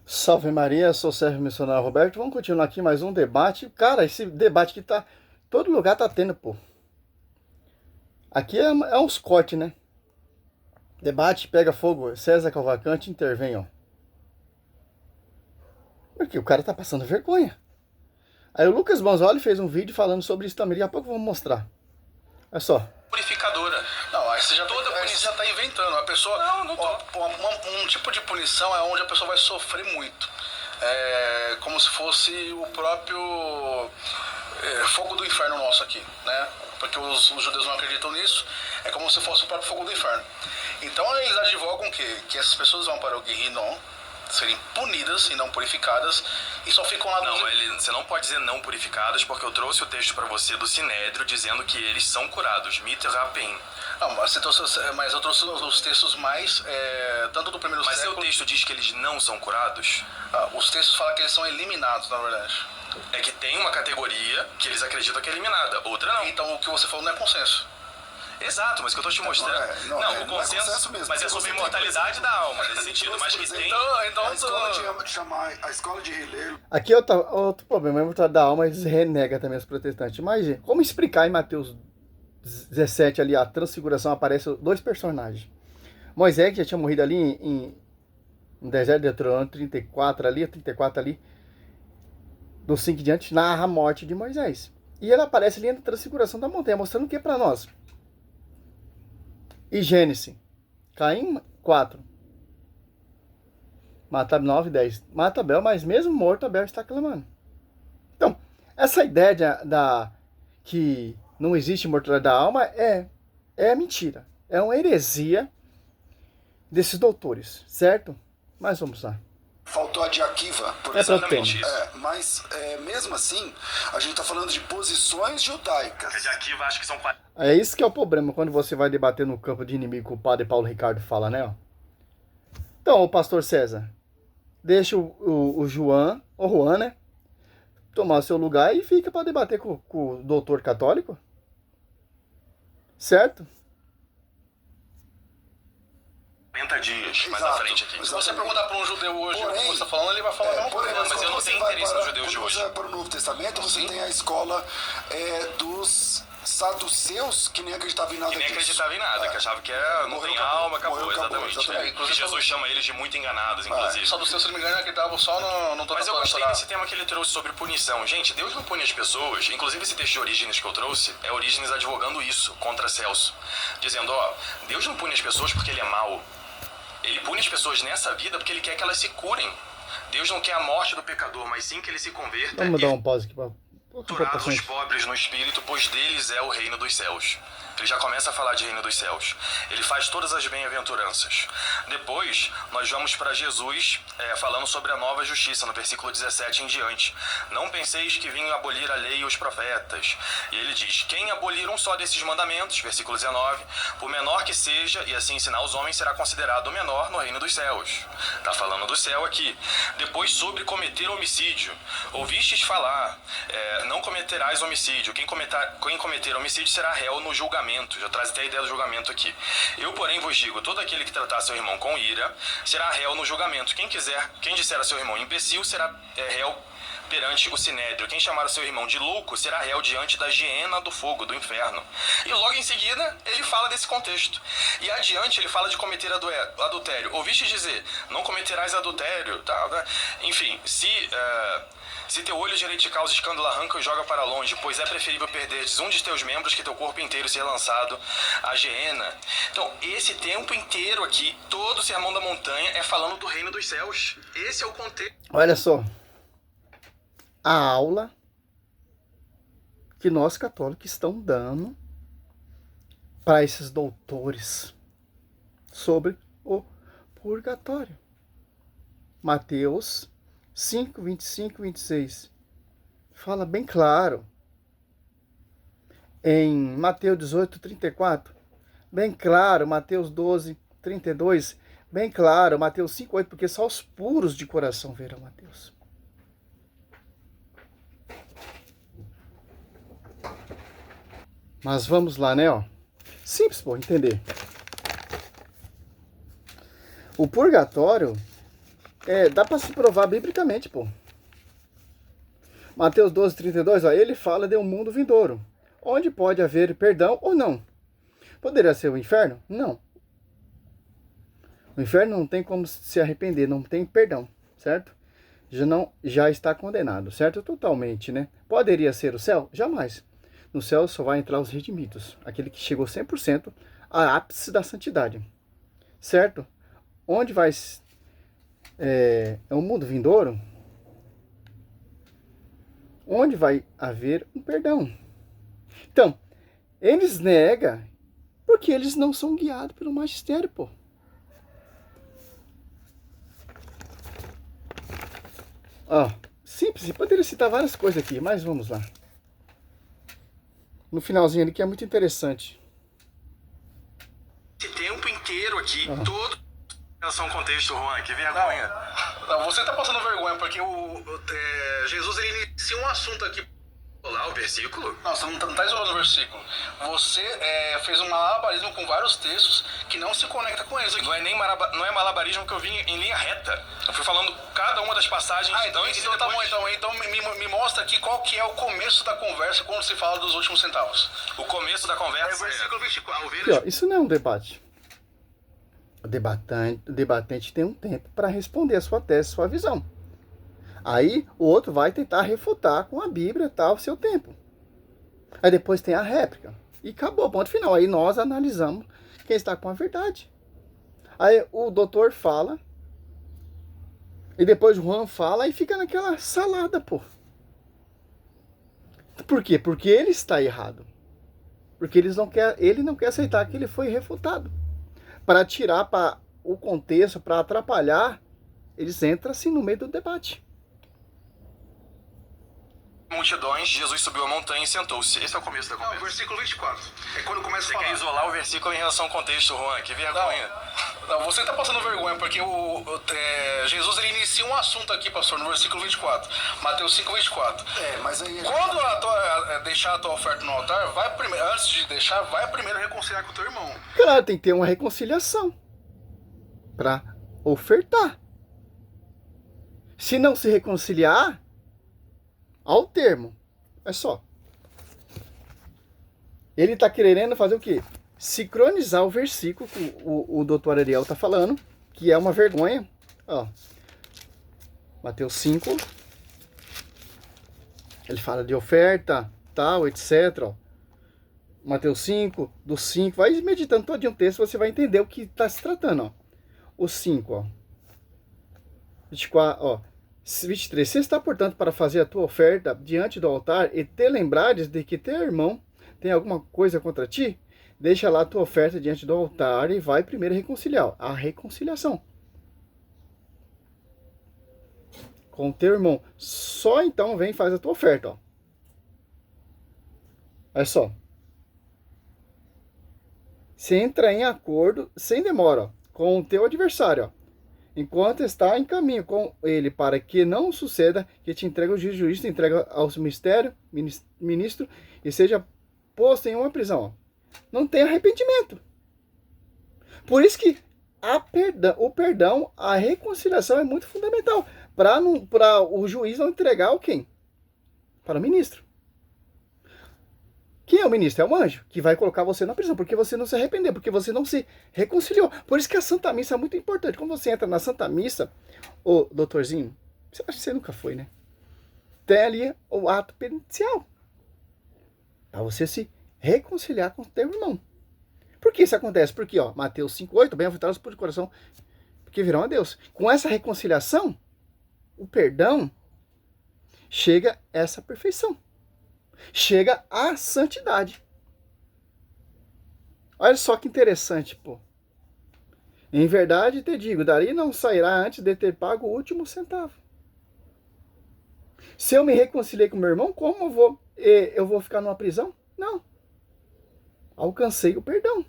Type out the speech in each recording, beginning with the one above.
Salve Maria, sou o servo missionário Roberto. Vamos continuar aqui mais um debate. Cara, esse debate que tá. Todo lugar tá tendo, pô. Aqui é uns cortes, né? Debate, pega fogo. César Cavalcante intervém, ó. Porque o cara tá passando vergonha. Aí o Lucas Bonzoli fez um vídeo falando sobre isso também. Daqui a pouco eu vou mostrar. Olha só. Purificadora. Não, aí você já, já tá inventando. A pessoa. Não tô. Um tipo de punição é onde a pessoa vai sofrer muito. É como se fosse o próprio fogo do inferno nosso aqui, né? Porque os judeus não acreditam nisso. É como se fosse o próprio fogo do inferno. Então eles advogam que essas pessoas vão para o Guerrinom, serem punidas e não purificadas, e só ficam lá... Não, você não pode dizer não purificadas, porque eu trouxe o texto para você do Sinédrio dizendo que eles são curados, mit rapim. Não, mas eu trouxe os textos mais, tanto do primeiro século... Mas seu texto diz que eles não são curados? Os textos falam que eles são eliminados, na verdade. É que tem uma categoria que eles acreditam que é eliminada, outra não. Então o que você falou não é consenso. Exato, mas que eu tô te mostrando. O consenso mesmo, mas é sobre a imortalidade da alma, nesse sentido. Mas que tem. Então a escola de Hillel. Aqui é outro problema. A imortalidade da alma eles renegam também os protestantes. Mas como explicar em Mateus 17 ali, a transfiguração, aparece dois personagens. Moisés, que já tinha morrido ali no deserto de Deuteronômio 34 ali, do 5 em diante, narra a morte de Moisés. E ele aparece ali na transfiguração da montanha, mostrando o que para nós? E Gênesis, Caim 4, mata 9, 10, mata Abel, mas mesmo morto Abel está clamando. Então, essa ideia que não existe mortalidade da alma é mentira, é uma heresia desses doutores, certo? Mas vamos lá. Faltou a de Akiva, por exatamente isso. Mas mesmo assim, a gente está falando de posições judaicas. A de Akiva acho que são 40. É isso que é o problema quando você vai debater no campo de inimigo, que o padre Paulo Ricardo fala, né? Então, o pastor César, deixa o Juan, né? Tomar o seu lugar e fica para debater com o doutor católico. Certo? 40 dias mais à frente aqui. Se você perguntar para um judeu hoje o que você está falando, ele vai falar a mesma coisa. Mas eu não tenho interesse nos judeus de hoje. Quando você vai para o Novo Testamento, você tem a escola dos saduceus, que nem acreditavam em nada Que nem disso. acreditava em nada, que achava que não tem alma, acabou, exatamente. E Jesus chama eles de muito enganados, inclusive. Só do seu, se não me engano, acreditavam só no Mas eu gostei desse tema que ele trouxe sobre punição. Gente, Deus não pune as pessoas, inclusive esse texto de Orígenes que eu trouxe, é Orígenes advogando isso contra Celso. Dizendo, Deus não pune as pessoas porque ele é mau. Ele pune as pessoas nessa vida porque ele quer que elas se curem. Deus não quer a morte do pecador, mas sim que ele se converta. Vamos dar um pause aqui para Os pobres no espírito, pois deles é o reino dos céus. Ele já começa a falar de reino dos céus. Ele faz todas as bem-aventuranças. Depois, nós vamos para Jesus falando sobre a nova justiça, no versículo 17 em diante. Não penseis que vim abolir a lei e os profetas. E ele diz, quem abolir um só desses mandamentos, versículo 19, por menor que seja, e assim ensinar os homens, será considerado o menor no reino dos céus. Está falando do céu aqui. Depois, sobre cometer homicídio. Ouvistes falar, não cometerás homicídio. Quem cometer homicídio será réu no julgamento. Já traz até a ideia do julgamento aqui. Eu, porém, vos digo, todo aquele que tratar seu irmão com ira, será réu no julgamento. Quem disser a seu irmão imbecil, será réu perante o sinédrio. Quem chamar o seu irmão de louco, será réu diante da hiena do fogo, do inferno. E logo em seguida, ele fala desse contexto. E adiante, ele fala de cometer adultério. Ouviste dizer, não cometerás adultério. Tá? Enfim, se teu olho direito te causa escândalo, arranca e joga para longe, pois é preferível perderes um de teus membros que teu corpo inteiro ser lançado à geena. Então, esse tempo inteiro aqui, todo o Sermão da Montanha é falando do reino dos céus. Esse é o contexto. Olha só. A aula que nós católicos estão dando para esses doutores sobre o purgatório. Mateus 5, 25, 26. Fala bem claro. Em Mateus 18, 34. Bem claro. Mateus 12, 32. Bem claro. Mateus 5, 8. Porque só os puros de coração verão a Deus. Mas vamos lá, né? Simples, pô, entender. O purgatório Dá para se provar biblicamente, pô. Mateus 12:32, ó, ele fala de um mundo vindouro, onde pode haver perdão ou não. Poderia ser o inferno? Não. O inferno não tem como se arrepender, não tem perdão, certo? Já está condenado, certo? Totalmente, né? Poderia ser o céu? Jamais. No céu só vai entrar os redimidos, aquele que chegou 100% a ápice da santidade, certo? Onde vai... É um mundo vindouro, onde vai haver um perdão. Então, eles negam porque eles não são guiados pelo magistério, pô. Ó, simples, poderia citar várias coisas aqui, mas vamos lá. No finalzinho ali que é muito interessante. Esse tempo inteiro aqui, todo... Relação ao contexto, Juan, que vergonha. Não, você tá passando vergonha, porque Jesus, ele inicia um assunto aqui. Lá o versículo? Não, você não tá isolando o versículo. Você fez um malabarismo com vários textos que não se conecta com eles. Não é malabarismo, que eu vim em linha reta. Eu fui falando cada uma das passagens. Então tá bom. Então me mostra aqui qual que é o começo da conversa quando se fala dos últimos centavos. O começo da conversa é o versículo 24. Aqui, ó, isso não é um debate. O debatente tem um tempo para responder a sua tese, a sua visão. Aí o outro vai tentar refutar com a Bíblia, tal, seu tempo. Aí depois tem a réplica. E acabou, ponto final. Aí nós analisamos quem está com a verdade. Aí o doutor fala. E depois o Juan fala e fica naquela salada, pô. Por quê? Porque ele está errado. Porque ele não quer aceitar que ele foi refutado. Para tirar para o contexto, para atrapalhar, eles entram assim no meio do debate. Multidões, Jesus subiu a montanha e sentou-se. Esse é o começo da conversa. Não, versículo 24. É quando começa a falar. Você quer isolar o versículo em relação ao contexto, Juan? Que vergonha. Não, você tá passando vergonha, porque Jesus, ele inicia um assunto aqui, pastor, no versículo 24. Mateus 5:24. Mas aí... Quando deixar a tua oferta no altar, vai primeiro, antes de deixar, vai primeiro reconciliar com o teu irmão. Claro, tem que ter uma reconciliação para ofertar. Se não se reconciliar, ao termo. É só. Ele está querendo fazer o quê? Sincronizar o versículo que o doutor Ariel está falando, que é uma vergonha. Ó, Mateus 5. Ele fala de oferta, tal, etc. Ó. Mateus 5, do 5. Vai meditando todo um texto, você vai entender o que está se tratando. Ó. O 5, ó. 24, ó. 23. Se está, portanto, para fazer a tua oferta diante do altar e te lembrares de que teu irmão tem alguma coisa contra ti, deixa lá a tua oferta diante do altar e vai primeiro reconciliar. A reconciliação com o teu irmão. Só então vem e faz a tua oferta. Ó. Olha só. Se entra em acordo sem demora, ó, com o teu adversário, ó, enquanto está em caminho com ele, para que não suceda que te entregue o juiz, te entregue ao ministro e seja posto em uma prisão. Ó. Não tem arrependimento. Por isso que o perdão, a reconciliação é muito fundamental para o juiz não entregar o quem? Para o ministro. Quem é o ministro? É o anjo, que vai colocar você na prisão, porque você não se arrependeu, porque você não se reconciliou. Por isso que a Santa Missa é muito importante. Quando você entra na Santa Missa, ô doutorzinho, você acha que você nunca foi, né? Tem ali o ato penitencial. Para você se reconciliar com o teu irmão. Por que isso acontece? Porque, ó, Mateus 5:8, bem-aventurados por coração, porque virão a Deus. Com essa reconciliação, o perdão, chega a essa perfeição. Chega à santidade. Olha só que interessante, pô. Em verdade te digo, dali não sairá antes de ter pago o último centavo. Se eu me reconciliei com meu irmão, como eu vou ficar numa prisão? Não. Alcancei o perdão.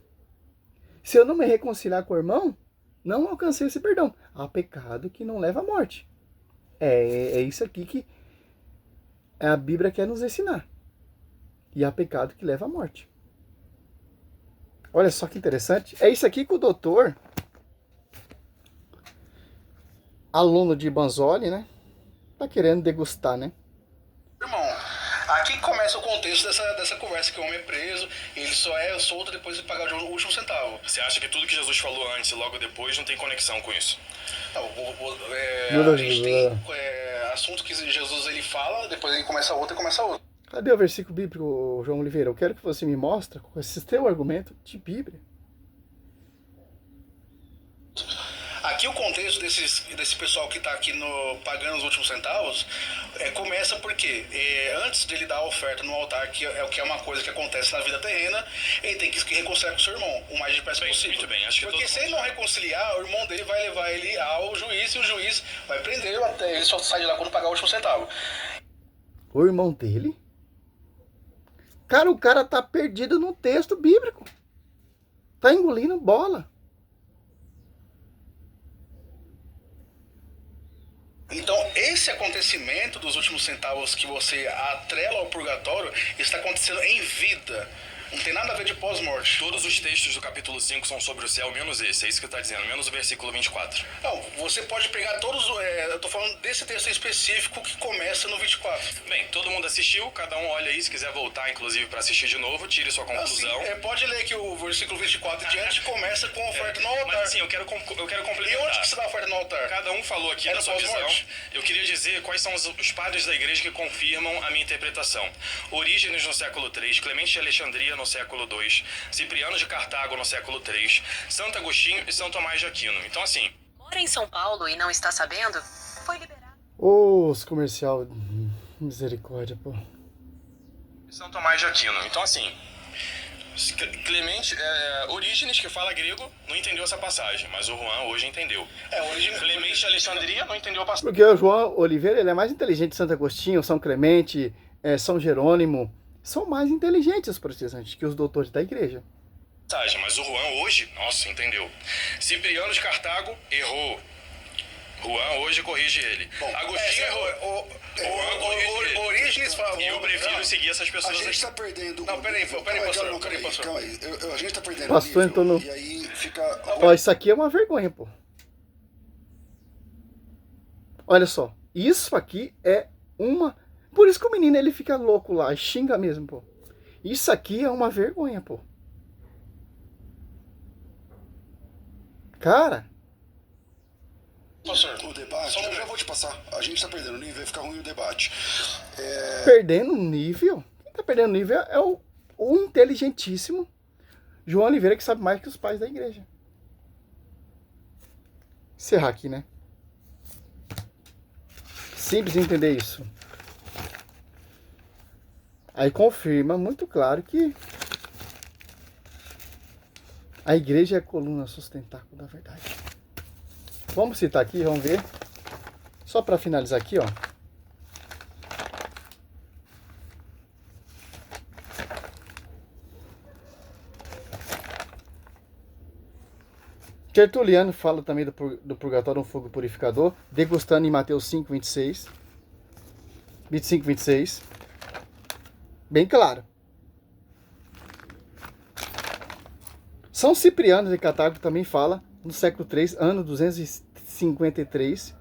Se eu não me reconciliar com o irmão, não alcancei esse perdão. Há pecado que não leva à morte. É isso aqui que a Bíblia quer nos ensinar. E há pecado que leva à morte. Olha só que interessante. É isso aqui que o doutor aluno de Banzoli, né? Tá querendo degustar, né? Irmão, aqui começa o contexto dessa conversa, que o homem é preso, ele só é solto depois de pagar o último centavo. Você acha que tudo que Jesus falou antes e logo depois não tem conexão com isso? Não, a gente tem assunto que Jesus ele fala, depois ele começa outro e começa outro. Cadê o versículo bíblico, João Oliveira? Eu quero que você me mostre esse teu argumento de Bíblia. Aqui o contexto desse pessoal que está aqui pagando os últimos centavos começa porque antes de ele dar a oferta no altar, que é uma coisa que acontece na vida terrena, ele tem que reconciliar com o seu irmão o mais depressa possível. Muito bem, acho que porque se ele não reconciliar, o irmão dele vai levar ele ao juiz e o juiz vai prender ele até ele só sai de lá quando pagar o último centavo. O irmão dele? Cara, o cara tá perdido no texto bíblico. Tá engolindo bola. Então, esse acontecimento dos últimos centavos que você atrela ao purgatório está acontecendo em vida. Não tem nada a ver de pós-morte. Todos os textos do capítulo 5 são sobre o céu, menos esse. É isso que está dizendo, menos o versículo 24. Não, você pode pegar todos... eu tô falando desse texto em específico que começa no 24. Bem, todo mundo assistiu, cada um olha aí, se quiser voltar, inclusive, para assistir de novo, tire sua conclusão. Assim, pode ler que o versículo 24 em diante começa com a oferta no altar. Mas assim, eu quero complementar. E onde que se dá a oferta no altar? Cada um falou aqui da sua visão. Eu queria dizer quais são os padres da igreja que confirmam a minha interpretação. Orígenes no século III, Clemente de Alexandria no século II, Cipriano de Cartago no século III, Santo Agostinho e São Tomás de Aquino. Então assim... Mora em São Paulo e não está sabendo? Foi liberado. Os comercial... Misericórdia, pô. São Tomás de Aquino. Então assim... Clemente, Orígenes, que fala grego, não entendeu essa passagem, mas o Juan hoje entendeu. Clemente de Alexandria não entendeu a passagem. Porque o João Oliveira, ele é mais inteligente que Santo Agostinho, São Clemente, São Jerônimo. São mais inteligentes os protestantes que os doutores da igreja. Mas o Juan hoje, nossa, entendeu. Cipriano de Cartago errou. Juan hoje corrige ele. Bom, Agostinho errou. Juan corrige ele. Orígenes falou. E eu prefiro seguir essas pessoas. A gente está perdendo... Não, peraí, pastor. Calma aí. A gente está perdendo Pastor, nível, então não... E aí fica... Ó, isso aqui é uma vergonha, pô. Olha só. Isso aqui é uma... Por isso que o menino, ele fica louco lá, xinga mesmo, pô. Isso aqui é uma vergonha, pô. Cara... O debate, eu já vou te passar. A gente tá perdendo nível, vai ficar ruim o debate. Perdendo nível? Quem tá perdendo nível é o inteligentíssimo João Oliveira, que sabe mais que os pais da igreja. Encerrar aqui, né? Simples entender isso. Aí confirma muito claro que a igreja é a coluna sustentáculo da verdade. Vamos citar aqui, vamos ver. Só para finalizar aqui, ó. Tertuliano fala também do purgatório, um fogo purificador, degustando em Mateus 5, 26. 25, 26. Bem claro. São Cipriano de Cartago também fala, no século III, ano 253.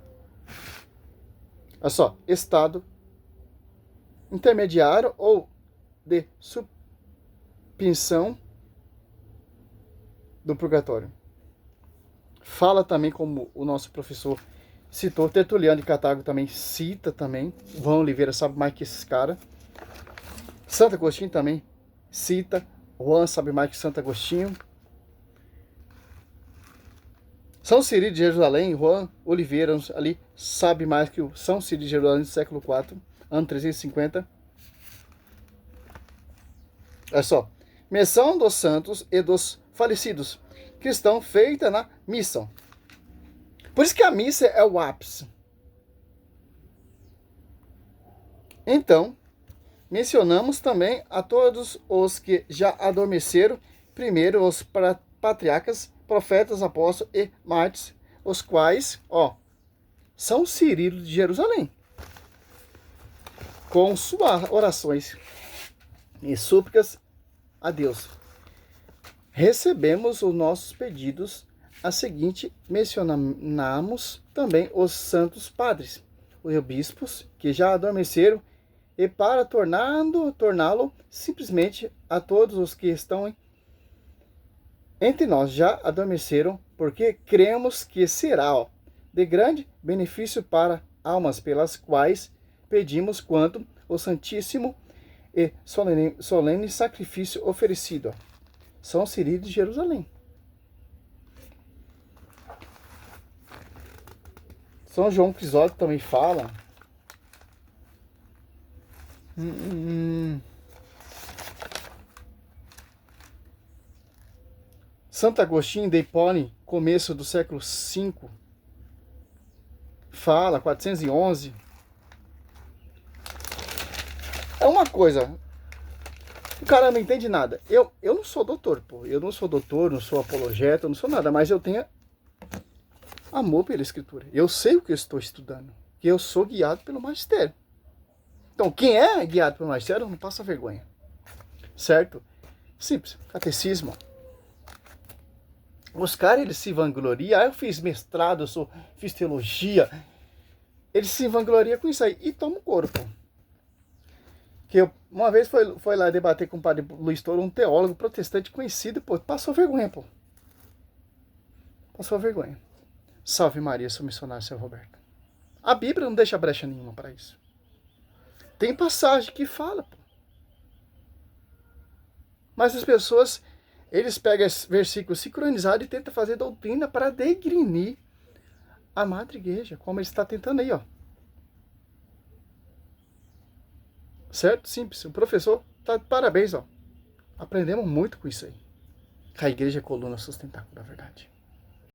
Olha só, estado intermediário ou de suspensão do purgatório. Fala também, como o nosso professor citou, Tertuliano de Cartago também cita também. João Oliveira sabe mais que esses caras. Santo Agostinho também cita. Juan sabe mais que Santo Agostinho. São Cirilo de Jerusalém, Juan Oliveira ali sabe mais que o São Cirilo de Jerusalém do século IV, ano 350. Olha só. Menção dos santos e dos falecidos cristãos feita na missa. Por isso que a missa é o ápice. Então, mencionamos também a todos os que já adormeceram, primeiro os patriarcas, profetas, apóstolos e mártires, os quais, São Cirilo de Jerusalém, com suas orações e súplicas a Deus, recebemos os nossos pedidos a seguinte mencionamos também os santos padres, os bispos que já adormeceram, e para torná-lo simplesmente a todos os que estão entre nós já adormeceram, porque cremos que será de grande benefício para almas pelas quais pedimos quanto o santíssimo e solene sacrifício oferecido. São Cirilo de Jerusalém. São João Crisóstomo também fala. Santo Agostinho de Hipona, começo do século V, fala, 411. É uma coisa, o cara não entende nada. Eu não sou doutor, pô. Eu não sou doutor, não sou apologeta, não sou nada, mas eu tenho amor pela escritura. Eu sei o que eu estou estudando, que eu sou guiado pelo magistério. Então, quem é guiado pelo magistério não passa vergonha. Certo? Simples. Catecismo. Os caras, eles se vangloriam. Eu fiz mestrado, fiz teologia. Eles se vangloriam com isso aí. E toma o couro, pô. Que eu, uma vez foi lá debater com o padre Luiz Toro, um teólogo protestante conhecido, pô. Passou vergonha, pô. Passou vergonha. Salve Maria, sou missionário, seu Roberto. A Bíblia não deixa brecha nenhuma para isso. Tem passagem que fala, pô. Mas as pessoas, eles pegam esse versículo sincronizado e tentam fazer doutrina para degrinir a Madre Igreja, como ele está tentando aí, ó. Certo? Simples. O professor tá de parabéns, ó. Aprendemos muito com isso aí. A igreja é a coluna sustentável da verdade.